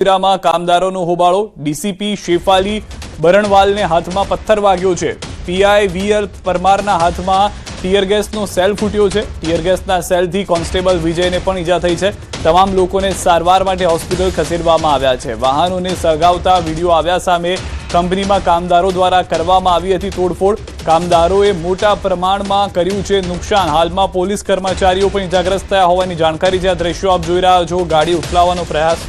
માં કામદારોનો હોબાળો, ડીસીપી શેફાલી બરણવાલને હાથમાં પથ્થર વાગ્યો છે। પીઆઈ વીએલ પરમારના હાથમાં ટીયર ગેસનો સેલ ફૂટ્યો છે। ટીયર ગેસના સેલથી કોન્સ્ટેબલ વિજયને પણ ઈજા થઈ છે। તમામ લોકોને સારવાર માટે હોસ્પિટલ ખસેડવામાં આવ્યા છે। વાહનોને સળગાવતા વિડીયો આવ્યા સામે। કંપનીમાં કામદારો દ્વારા કરવામાં આવી હતી તોડફોડ। કામદારોએ મોટા પ્રમાણમાં કર્યું છે નુકસાન। હાલમાં પોલીસ કર્મચારીઓ પણ ઈજાગ્રસ્ત થયા હોવાની જાણકારી છે। આ દ્રશ્યો આપ જોઈ રહ્યા છો। ગાડી ઉથલાવવાનો પ્રયાસ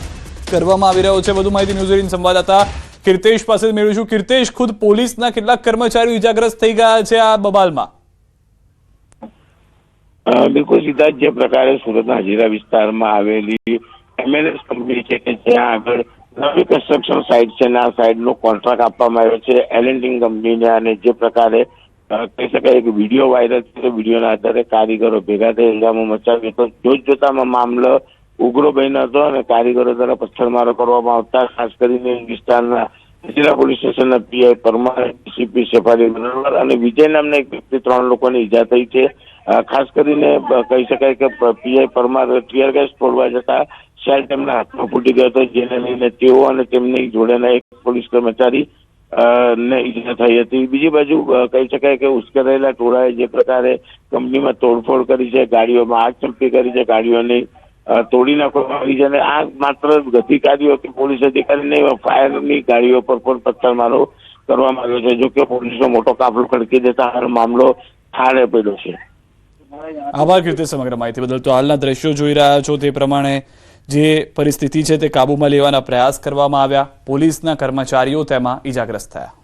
કરવામાં આવી રહ્યો છે। વધુ માહિતી ન્યૂઝ 18 સંવાદદાતા કીર્તેશ પાસે મેળવીશું। કીર્તેશ, ખુદ પોલીસના કેટલાક કર્મચારીઓ ઈજાગ્રસ્ત થઈ ગયા છે આ બબાલમાં? બિલકુલ સીધા જે પ્રકારે સુરતના હજીરા વિસ્તારમાં આવેલી MLS કંપની છે કે જ્યાં આગળ નવી કન્સ્ટ્રક્શન સાઇટ છે, આ સાઇટનો કોન્ટ્રાક્ટ આપવામાં આવ્યો છે એલેન્ટિંગ કંપનીને। અને જે પ્રકારે કહી શકાય કે વિડીયો વાયરલ થયો, વિડીયોના આધારે કારીગરો ભેગા થઈ હંગામો મચાવ્યો હતો। જોતજોતામાં મામલો ઉગ્ર બન્યો હતો અને કારીગરો દ્વારા પથ્થરમારો કરવામાં આવતા ખાસ કરીને વિસ્તારના હજીરા પોલીસ સ્ટેશનના પીઆઈ પરમાર, ડીસીપી શેફાલી બરણવાલ અને વિજય નામના એક વ્યક્તિ 3 લોકોને ઈજા થઈ છે। ખાસ કરીને કહી શકાય કે પીઆઈ પરમાર ટીયર ગેસ છોડવા જતા સેલ તેમના હાથમાં ફૂટી ગયો હતો, જેને લઈને તેઓ અને તેમની જોડેના એક પોલીસ કર્મચારી ને ઈજા થઈ હતી। બીજી બાજુ કહી શકાય કે ઉશ્કેરાયેલા ટોળાએ જે પ્રકારે કંપનીમાં તોડફોડ કરી છે, ગાડીઓમાં આગ ચંપી કરી છે, ગાડીઓની તોડી નાખવામાં આવી છે। અને આ માત્ર અધિકારીઓ કે પોલીસ અધિકારી નહીં, ફાયરની ગાડીઓ પર પણ પથ્થરમારો કરવામાં આવ્યો છે। જો કે પોલીસનો મોટો કાફલો ખડકી દેતા હાલ મામલો થાળે પડ્યો છે। આભાર કીર્તિ સમગ્ર માહિતી બદલ। તો હાલના દ્રશ્યો જોઈ રહ્યા છો તે પ્રમાણે જે પરિસ્થિતિ છે તે કાબૂમાં લેવાના પ્રયાસ કરવામાં આવ્યા। પોલીસના કર્મચારીઓ તેમાં ઈજાગ્રસ્ત થયા।